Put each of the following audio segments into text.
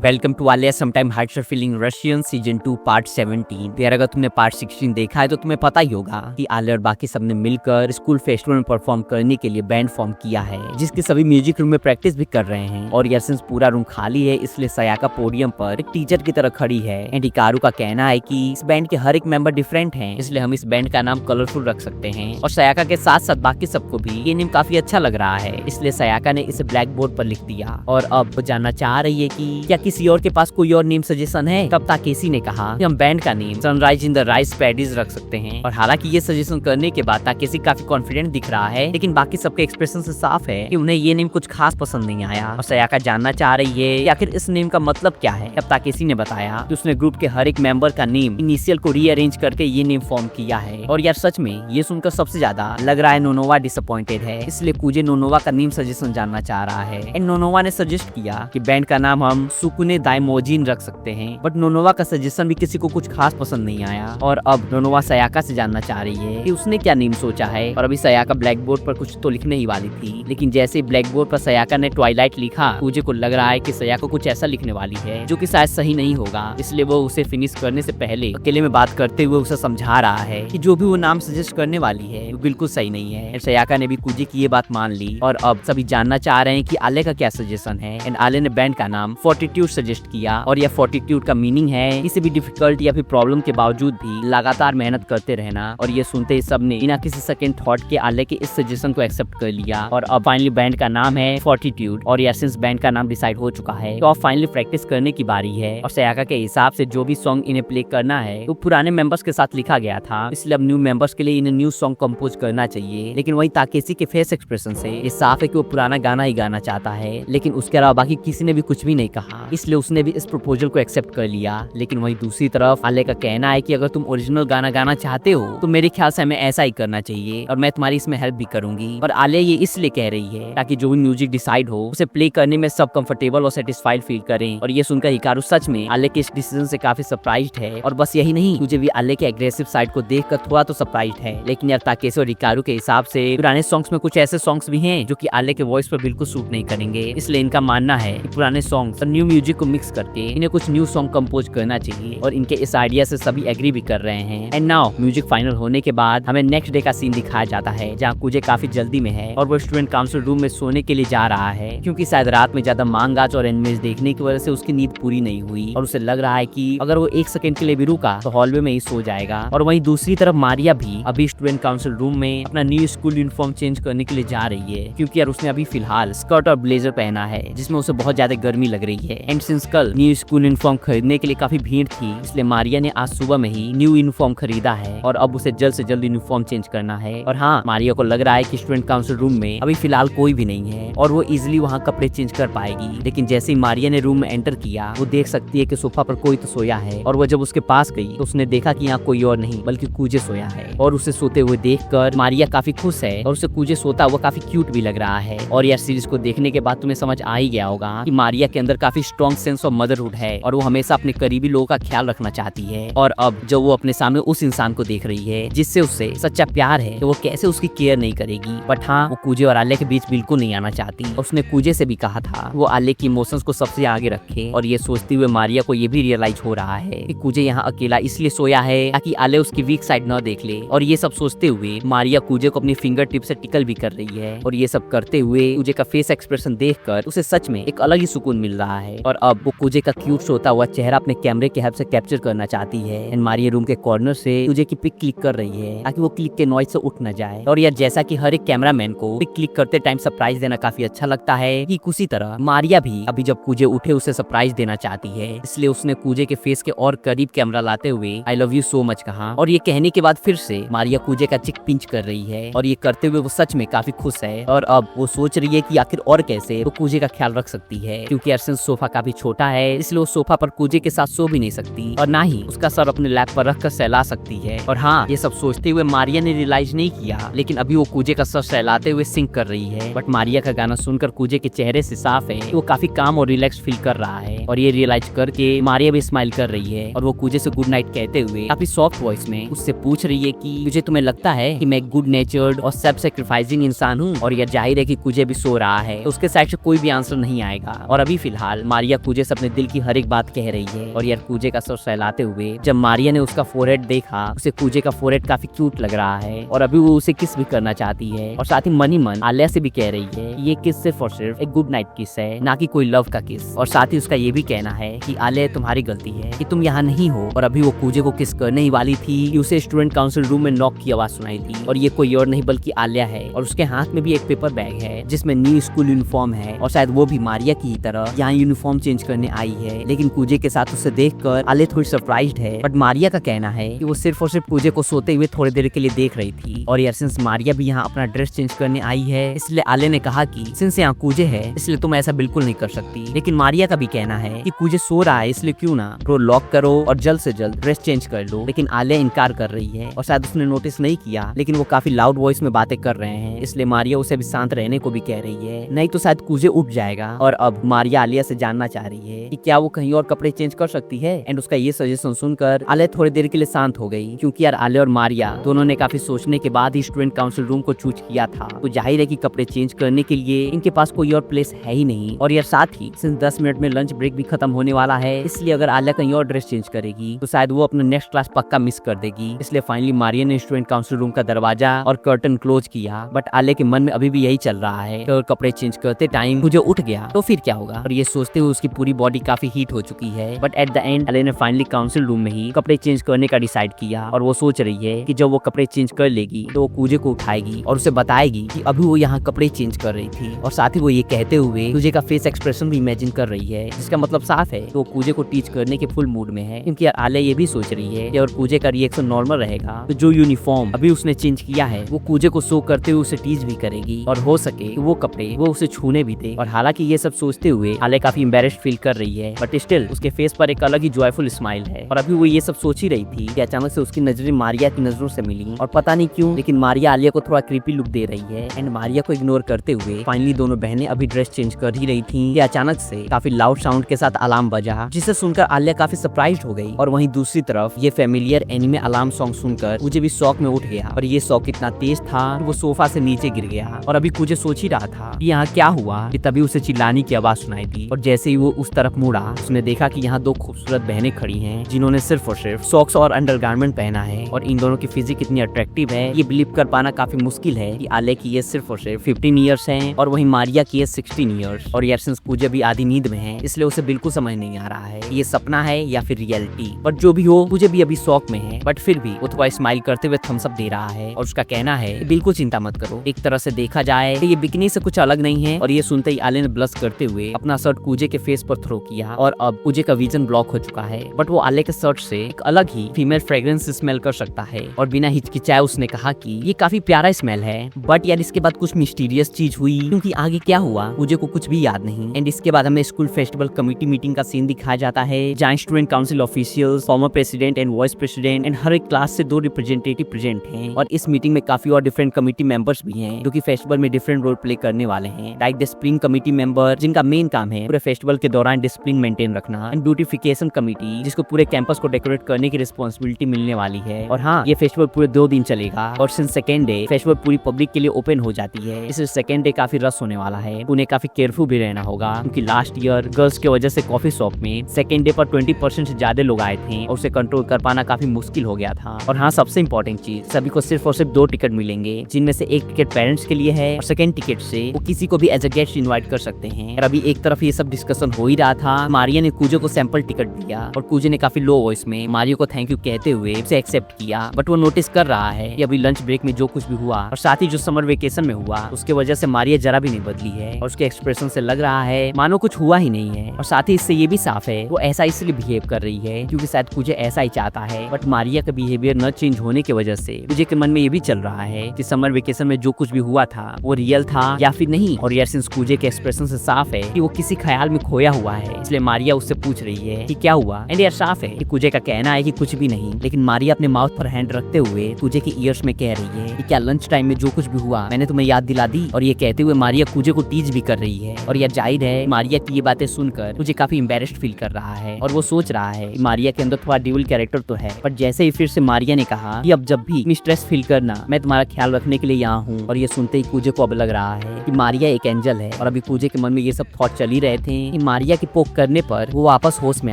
Welcome to Aliya sometime hearts are feeling Russian season 2 part 17। यार अगर तुमने पार्ट 16 देखा है तो तुम्हें पता ही होगा कि आलिया और बाकी सबने मिलकर स्कूल फेस्टिवल में परफॉर्म करने के लिए बैंड फॉर्म किया है, जिसके सभी म्यूजिक रूम में प्रैक्टिस भी कर रहे हैं। और यार सिंस पूरा रूम खाली है इसलिए सयाका पोडियम पर एक टीचर की तरह खड़ी है। एंड हिकारू का कहना है कि इस बैंड के हर एक मेंबर डिफरेंट है, इसलिए हम इस बैंड का नाम कलरफुल रख सकते हैं। और सयाका के साथ साथ बाकी सबको भी ये नेम काफी अच्छा लग रहा है, इसलिए सयाका ने इसे ब्लैक बोर्ड पर लिख दिया। और अब जानना चाह रही है कि क्या किसी और के पास कोई और नेम सजेशन है। तब ताकेसी ने कहा कि हम बैंड का name sunrise in the rice paddies रख सकते हैं। और हालांकि ये सजेशन करने के बाद ताकेसी काफी कॉन्फिडेंट दिख रहा है, लेकिन बाकी सबके एक्सप्रेशन से साफ है कि उन्हें ये नेम कुछ खास पसंद नहीं आया। और सयाका जानना चाह रही है कि आखिर इस नेम का मतलब क्या है। अब ताकेसी ने बताया कि उसने ग्रुप के हर एक मेंबर का नेम इनिशियल को रीअरेंज करके ये नेम फॉर्म किया है। और यार सच में ये सुनकर सबसे ज्यादा लग रहा है नोनोवा डिसअपॉइंटेड है, इसलिए कुजे नोनोवा का नेम सजेशन जानना चाह रहा है। एंड नोनोवा ने सजेस्ट किया कि बैंड का नाम हम सुकुने दाइमोजिन रख सकते हैं, बट नोनोवा का सजेशन भी किसी को कुछ खास पसंद नहीं आया। और अब नोनोवा सयाका से जानना चाह रही है कि उसने क्या नेम सोचा है। और अभी सयाका ब्लैक बोर्ड पर कुछ तो लिखने ही वाली थी, लेकिन जैसे ब्लैक बोर्ड पर सयाका ने ट्वाइलाइट लिखा, कुजे को लग रहा है कि सयाका कुछ ऐसा लिखने वाली है जो कि शायद सही नहीं होगा, इसलिए वो उसे फिनिश करने से पहले अकेले में बात करते हुए उसे समझा रहा है कि जो भी वो नाम सजेस्ट करने वाली है वो बिल्कुल सही नहीं है। सयाका ने भी कुजे की ये बात मान ली। और अब सभी जानना चाह रहे हैं कि आले का क्या सजेशन है। एंड आले ने बैंड का नाम फोर्टिट्यूड सजेस्ट किया। और यह फोर्टिट्यूड का मीनिंग है किसी भी डिफिकल्ट या फिर प्रॉब्लम के बावजूद भी लगातार मेहनत करते रहना। और ये सुनते ही सबने बिना किसी सेकंड थॉट के आले के इस सजेशन को एक्सेप्ट कर लिया। और अब फाइनली बैंड का नाम है फोर्टिट्यूड। और यार सिंस बैंड का नाम डिसाइड हो चुका है तो अब फाइनली प्रैक्टिस करने की बारी है। और सयाका के हिसाब से जो भी सॉन्ग इन्हें प्ले करना है वो पुराने मेंबर्स के साथ लिखा गया था, इसलिए अब न्यू मेंबर्स के लिए इन्हें न्यू सॉन्ग कंपोज करना चाहिए। लेकिन वही ताकेसी के फेस एक्सप्रेशन से ये साफ है कि वो पुराना गाना ही गाना चाहता है, लेकिन उसके अलावा बाकी किसी ने भी कुछ भी नहीं कहा, इसलिए उसने भी इस प्रपोजल को एक्सेप्ट कर लिया। लेकिन वहीं दूसरी तरफ आले का कहना है कि अगर तुम ओरिजिनल गाना गाना चाहते हो तो मेरे ख्याल से हमें ऐसा ही करना चाहिए और मैं तुम्हारी इसमें हेल्प भी करूंगी। और आले ये इसलिए कह रही है ताकि जो भी म्यूजिक डिसाइड हो उसे प्ले करने में सब कंफर्टेबल और सेटिस्फाइड फील करें। और ये सुनकर हिकारू सच में आले के इस डिसीजन से काफी सरप्राइज्ड है। और बस यही नहीं, मुझे भी आले के एग्रेसिव साइड को देखकर थोड़ा तो सरप्राइज्ड है। लेकिन यार ताकेसी और हिकारू के हिसाब से पुराने सॉन्ग्स में कुछ ऐसे सॉन्ग्स भी हैं जो कि आले के वॉइस पर बिल्कुल सूट नहीं करेंगे, इसलिए इनका मानना है कि पुराने सॉन्ग्स और न्यू म्यूजिक को मिक्स करके इन्हें कुछ न्यू सॉन्ग कंपोज करना चाहिए। और इनके इस आइडिया से सभी एग्री भी कर रहे हैं। एंड नाउ म्यूजिक फाइनल होने के बाद हमें नेक्स्ट डे का सीन दिखाया जाता है, जहाँ कुजे काफी जल्दी में है और वो स्टूडेंट काउंसिल रूम में सोने के लिए जा रहा है, क्योंकि शायद रात में ज्यादा मांगाच और एनिमेज देखने की वजह से उसकी नींद पूरी नहीं हुई और उसे लग रहा है कि अगर वो एक सेकंड के लिए भी रुका तो हॉलवे में ही सो जाएगा। और वहीं दूसरी तरफ मारिया भी अभी स्टूडेंट काउंसिल रूम में अपना न्यू स्कूल यूनिफॉर्म चेंज करने के लिए जा रही है, क्योंकि यार उसने अभी फिलहाल स्कर्ट और ब्लेजर पहना है जिसमें उसे बहुत ज्यादा गर्मी लग रही है। एंड सिंस कल न्यू स्कूल यूनिफॉर्म खरीदने के लिए काफी भीड़ थी, इसलिए मारिया ने आज सुबह में ही न्यू यूनिफॉर्म खरीदा है और अब उसे जल्द से जल्द यूनिफॉर्म चेंज करना है। और हाँ, मारिया को लग रहा है कि स्टूडेंट काउंसिल रूम में अभी फिलहाल कोई भी नहीं है और वो इजिली वहाँ कपड़े चेंज कर पाएगी। लेकिन जैसे ही मारिया ने रूम में एंटर किया वो देख सकती है कि सोफा पर कोई तो सोया है। और वो जब उसके पास गई तो उसने देखा कि यहाँ कोई और नहीं बल्कि कुजे सोया है। और उसे सोते हुए देखकर मारिया काफी खुश है और उसे कुजे सोता हुआ काफी क्यूट भी लग रहा है। और यार सीरीज को देखने के बाद तुम्हें समझ आ ही गया होगा कि मारिया के अंदर काफी स्ट्रॉन्ग सेंस ऑफ मदरहुड है और वो हमेशा अपने करीबी लोगों का ख्याल रखना चाहती है। और अब जब वो अपने सामने उस इंसान को देख रही है जिससे उससे सच्चा प्यार है तो वो कैसे उसकी केयर नहीं करेगी। बट हाँ, वो कुजे और आले के बीच बिल्कुल नहीं आना चाहती। उसने कुजे से भी कहा था वो आले की इमोशंस को सबसे आगे रखे। और ये सोचते हुए मारिया को ये भी रियलाइज हो रहा है कि कुजे यहाँ अकेला इसलिए सोया है ताकि आले उसकी वीक साइड न देख ले। और ये सब सोचते हुए मारिया कुजे को अपनी फिंगर टिप से टिकल भी कर रही है। और ये सब करते हुए कुजे का फेस एक्सप्रेशन देखकर उसे सच में एक अलग ही सुकून मिल रहा है। और अब वो कुजे का क्यूट सोता हुआ चेहरा अपने कैमरे के हेल्प से कैप्चर करना चाहती है। एंड मारिया रूम के कॉर्नर से कुजे की पिक क्लिक कर रही है ताकि वो क्लिक के नॉइज से उठ न जाए। और यार जैसा कि हर एक कैमरामैन को पिक क्लिक करते टाइम सरप्राइज देना काफी अच्छा लगता है, कि उसी तरह मारिया भी अभी जब कुजे उठे उसे सरप्राइज देना चाहती है, इसलिए उसने कुजे के फेस के और करीब कैमरा लाते हुए I love you so much कहा। और ये कहने के बाद फिर से मारिया कुजे का चिक पिंच कर रही है और ये करते हुए वो सच में काफी खुश है। और अब वो सोच रही है कि आखिर और कैसे वो कुजे का ख्याल रख सकती है, क्योंकि अर्सन सोफा काफी छोटा है, इसलिए वो सोफा पर कुजे के साथ सो भी नहीं सकती और ना ही उसका सर अपने लैप पर रखकर सहला सकती है। और हाँ, ये सब सोचते हुए मारिया ने रियलाइज नहीं किया, लेकिन अभी वो कुजे का सर सहलाते हुए सिंक कर रही है। बट मारिया का गाना सुनकर कुजे के चेहरे से साफ है कि वो काफी काम और रिलैक्स फील कर रहा है। और ये रियलाइज करके मारिया भी स्माइल कर रही है और वो कुजे से गुड नाइट कहते हुए काफी सॉफ्ट वॉइस में उससे पूछ रही है कि मुझे तुम्हें लगता है कि मैं गुड नेचर्ड और सेल्फ सैक्रिफाइसिंग इंसान हूँ। और यह जाहिर है कि कुजे भी सो रहा है तो उसके साइड से कोई भी आंसर नहीं आएगा। और अभी फिलहाल मारिया मारिया कूजे से अपने दिल की हर एक बात कह रही है। और यार कूजे का सर सहलाते हुए जब मारिया ने उसका फोरहेड देखा, उसे कूजे का फोरहेड काफी क्यूट लग रहा है और अभी वो उसे किस भी करना चाहती है। और साथ ही मन आलिया से भी कह रही है ये किस सिर्फ और सिर्फ एक गुड नाइट किस है, ना कि कोई लव का किस। और साथ ही उसका ये भी कहना है कि आलिया तुम्हारी गलती है कि तुम यहाँ नहीं हो। और अभी वो कूजे को किस करने ही वाली थी कि उसे स्टूडेंट काउंसिल रूम में नॉक की आवाज सुनाई दी। और ये कोई और नहीं बल्कि आलिया है और उसके हाथ में भी एक पेपर बैग है जिसमें न्यू स्कूल यूनिफॉर्म है। और शायद वो भी मारिया की ही तरह यहाँ यूनिफॉर्म चेंज करने आई है। लेकिन कूजे के साथ उसे देखकर आलिया थोड़ी सरप्राइज्ड है। बट मारिया का कहना है कि वो सिर्फ और सिर्फ कूजे को सोते हुए थोड़ी देर के लिए देख रही थी। और यार सिंस मारिया भी यहाँ अपना ड्रेस चेंज करने आई है, इसलिए आलिया ने कहा कि सिंस यहाँ कूजे है इसलिए तुम ऐसा बिल्कुल नहीं कर सकती। लेकिन मारिया का भी कहना है कि कूजे सो रहा है इसलिए क्यों ना डोर लॉक करो और जल्द से जल्द ड्रेस चेंज कर लो। लेकिन आलिया इनकार कर रही है और शायद उसने नोटिस नहीं किया, लेकिन वो काफी लाउड वॉइस में बातें कर रहे हैं, इसलिए मारिया उसे भी शांत रहने को भी कह रही है, नहीं तो शायद कूजे उठ जाएगा। और अब मारिया आलिया से जानना चाह रही है कि क्या वो कहीं और कपड़े चेंज कर सकती है। एंड उसका ये सजेशन सुनकर आलिया थोड़ी देर के लिए शांत हो गई, क्योंकि यार आलिया और मारिया दोनों ने काफी सोचने के बाद ही स्टूडेंट काउंसिल रूम को चूज किया था। तो जाहिर है कि कपड़े चेंज करने के लिए इनके पास कोई और प्लेस है ही नहीं। और यार साथ ही सिंस 10 मिनट में लंच ब्रेक भी खत्म होने वाला है, इसलिए अगर आलिया कहीं और ड्रेस चेंज करेगी तो शायद वो अपना नेक्स्ट क्लास पक्का मिस कर देगी। इसलिए फाइनली मारिया ने स्टूडेंट काउंसिल रूम का दरवाजा और कर्टन क्लोज किया। बट आलिया के मन में अभी भी यही चल रहा है कि अगर कपड़े चेंज करते टाइम मुझे उठ गया तो फिर क्या होगा। और ये सोचते हुए उसकी पूरी बॉडी काफी हीट हो चुकी है। But at the end Alia ने फाइनली काउंसिल रूम में ही कपड़े चेंज करने का डिसाइड किया। और वो सोच रही है कि जब वो कपड़े चेंज कर लेगी तो वो कूजे को उठाएगी और उसे बताएगी कि अभी वो यहाँ कपड़े चेंज कर रही थी। और साथ ही वो ये कहते हुए कूजे का फेस एक्सप्रेशन भी इमेजिन कर रही है, जिसका मतलब साफ है तो वो कूजे को टीच करने के फुल मूड में है। क्योंकि आलिया ये भी सोच रही है कि अगर कूजे का रिएक्शन नॉर्मल रहेगा तो जो यूनिफॉर्म अभी उसने चेंज किया है वो कूजे को शो करते हुए उसे टीच भी करेगी और हो सके तो वो कपड़े वो उसे छूने भी दे। और हालांकि ये सब सोचते हुए आलिया काफी एम्बैरेस्ड फील कर रही है, बट स्टिल उसके फेस पर एक अलग ही जॉयफुल स्माइल है। और अभी वो ये सब सोच ही रही थी कि अचानक से उसकी नजरें मारिया की नजरों से मिली। और पता नहीं क्यों लेकिन मारिया आलिया को थोड़ा क्रीपी लुक दे रही है। एंड मारिया को इग्नोर करते हुए फाइनली दोनों बहनें अभी ड्रेस चेंज कर ही रही थी कि अचानक से काफी लाउड साउंड के साथ अलार्म बजा, जिसे सुनकर आलिया काफी सरप्राइज्ड हो गई। और वहीं दूसरी तरफ ये फेमिलियर एनिमे अलार्म सॉन्ग सुनकर मुझे भी शॉक में उठ गया। और ये शॉक इतना तेज था कि वो सोफा से नीचे गिर गया। और अभी कुछ सोच ही रहा था कि यहाँ क्या हुआ कि तभी उसे चिल्लाने की आवाज सुनाई दी। और जैसे ही वो उस तरफ मुड़ा उसने देखा कि यहाँ दो खूबसूरत बहनें खड़ी हैं जिन्होंने सिर्फ और सिर्फ सॉक्स और अंडरगारमेंट पहना है। और इन दोनों की फिजिक इतनी अट्रैक्टिव है ये बिलीव कर पाना काफी मुश्किल है कि आलिया की एज सिर्फ और सिर्फ 15 ईयर्स है और वहीं मारिया की एज 16 ईयर्स। और यार सिंस कूजे भी आधी नींद में है इसलिए उसे बिल्कुल समझ नहीं आ रहा है ये सपना है या फिर रियलिटी। बट जो भी हो मुझे भी अभी शौक में है, बट फिर भी वो थोड़ा स्माइल करते हुए थम्स अप दे रहा है। और उसका कहना है कि बिल्कुल चिंता मत करो, एक तरह से देखा जाए तो ये बिकनी से कुछ अलग नहीं है। और ये सुनते ही आलिया ने ब्लश करते हुए अपना शर्ट कूजे के फेस पर थ्रो किया और अब कूजे का विजन ब्लॉक हो चुका है। बट वो आलिया के शर्ट से एक अलग ही फीमेल फ्रेग्रेंस स्मेल कर सकता है। और बिना हिचकिचाए उसने कहा कि ये काफी प्यारा स्मेल है। बट यार इसके बाद कुछ मिस्टीरियस चीज हुई, क्योंकि आगे क्या हुआ मुझे को कुछ भी याद नहीं। एंड इसके बाद हमें स्कूल फेस्टिवल कमेटी मीटिंग का सीन दिखाया जाता है जहाँ student council officials, former president and vice president and हर एक क्लास से 2 रिप्रेजेंटेटिव प्रेजेंट हैं। और इस मीटिंग में काफी और डिफरेंट कमेटी मेंबर्स भी हैं जो कि फेस्टिवल में डिफरेंट रोल प्ले करने वाले हैं। लाइक डिसिप्लिन कमेटी मेंबर जिनका मेन काम है पूरे फेस्टिवल के दौरान डिसिप्लिन मेंटेन रखना। एंड ब्यूटिफिकेशन कमेटी जिसको पूरे कैंपस को डेकोरेट करने की रिस्पॉन्सिबिलिटी मिलने वाली है। और हाँ, ये फेस्टिवल पूरे 2 दिन चलेगा और सिंस सेकेंड डे फेस्टिवल पूरी पब्लिक के लिए ओपन हो जाती है। इस सेकेंड डे काफी रश होने वाला है, उन्हें काफी केयरफुल भी रहना होगा क्योंकि लास्ट ईयर गर्ल्स की वजह से कॉफी शॉप में सेकेंड डे पर 20% से ज्यादा लोग आए थे और उसे कंट्रोल कर पाना काफी मुश्किल हो गया था। और हाँ, सबसे इंपॉर्टेंट चीज, सभी को सिर्फ और सिर्फ 2 टिकट मिलेंगे, जिनमें से एक टिकट पेरेंट्स के लिए है और सेकंड टिकट से वो किसी को भी एज अ गेस्ट इनवाइट कर सकते हैं। और अभी एक तरफ ये सब डिस्कशन हो ही रहा था, मारिया ने कूजे को सैंपल टिकट दिया और कूजे ने काफी लो वॉइस में मारिया को थैंक यू कहते हुए उसे एक्सेप्ट किया। बट वो नोटिस कर रहा है कि अभी लंच ब्रेक में जो कुछ भी हुआ और साथ ही जो समर वेकेशन में हुआ उसके वजह से मारिया जरा भी नहीं बदली है और उसके एक्सप्रेशन से लग रहा है मानो कुछ हुआ ही नहीं है। और साथ ही इससे ये भी साफ है वो ऐसा इसलिए बिहेव कर रही है क्योंकि शायद कूजे ऐसा ही चाहता है। बट मारिया का बिहेवियर न चेंज होने की वजह से कूजे के मन में ये भी चल रहा है कि समर वेकेशन में जो कुछ भी हुआ था वो रियल था या फिर नहीं। और यार सिंस कूजे के एक्सप्रेशन से साफ है कि वो किसी ख्याल में खोया हुआ है, इसलिए मारिया उससे पूछ रही है कि क्या हुआ। एंड यार साफ है कि कूजे का कहना है कि कुछ भी नहीं, लेकिन मारिया अपने माउथ पर हैंड रखते हुए कूजे के ईयर्स में कह रही है कि क्या लंच टाइम में जो कुछ भी हुआ मैंने तुम्हें याद दिला दी। और ये कहते हुए मारिया कूजे को टीच भी कर रही है। और यार जाहिर है मारिया की ये बातें सुनकर मुझे काफी एम्बैरेस्ड फील कर रहा है और वो सोच रहा है कि मारिया के अंदर थोड़ा ड्यूअल कैरेक्टर तो है। पर जैसे ही फिर से मारिया ने कहा कि अब जब भी स्ट्रेस फील करना मैं तुम्हारा ख्याल रखने के लिए यहाँ हूँ। और ये सुनते ही कूजे को अब लग रहा है कि मारिया एक एंजल है। और अभी कूजे के मन में ये सब थॉट चल ही रहे थे कि मारिया के पोक करने पर वो वापस होश में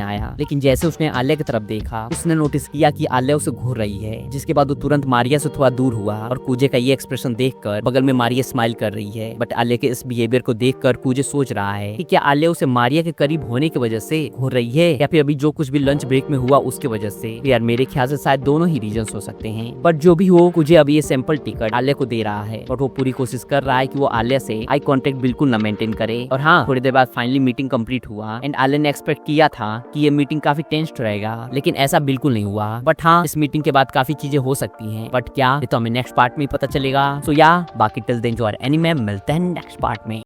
आया, लेकिन जैसे उसने आलिया की तरफ देखा उसने नोटिस किया कि आलिया उसे घूर रही है, जिसके बाद वो तुरंत मारिया से थोड़ा दूर हुआ और कूजे का ये एक्सप्रेशन देखकर बगल में मारिया स्माइल कर रही है। बट आलिया के इस बिहेवियर को देखकर कूजे सोच रहा है कि क्या आलिया उसे मारिया के करीब होने की वजह से घूर रही है या फिर अभी जो कुछ भी लंच ब्रेक में हुआ उसके वजह से। यार मेरे ख्याल से शायद दोनों ही रीजन हो सकते हैं, बट जो भी हो कूजे अभी ये सैंपल टिकट आलिया को दे रहा है और वो पूरी कोशिश कर रहा है कि वो आलिया से आई कांटेक्ट बिल्कुल ना मेंटेन करे। और हाँ, थोड़ी देर बाद फाइनली मीटिंग कंप्लीट हुआ एंड आलिया ने एक्सपेक्ट किया था कि ये मीटिंग काफी टेंस्ड रहेगा, लेकिन ऐसा बिल्कुल नहीं हुआ। बट हाँ, इस मीटिंग के बाद काफी चीजें हो सकती हैं, बट क्या ये तो हमें नेक्स्ट पार्ट में ही पता चलेगा। सो या बाकी टिल देन जो एनीमे मिलते हैं नेक्स्ट पार्ट में।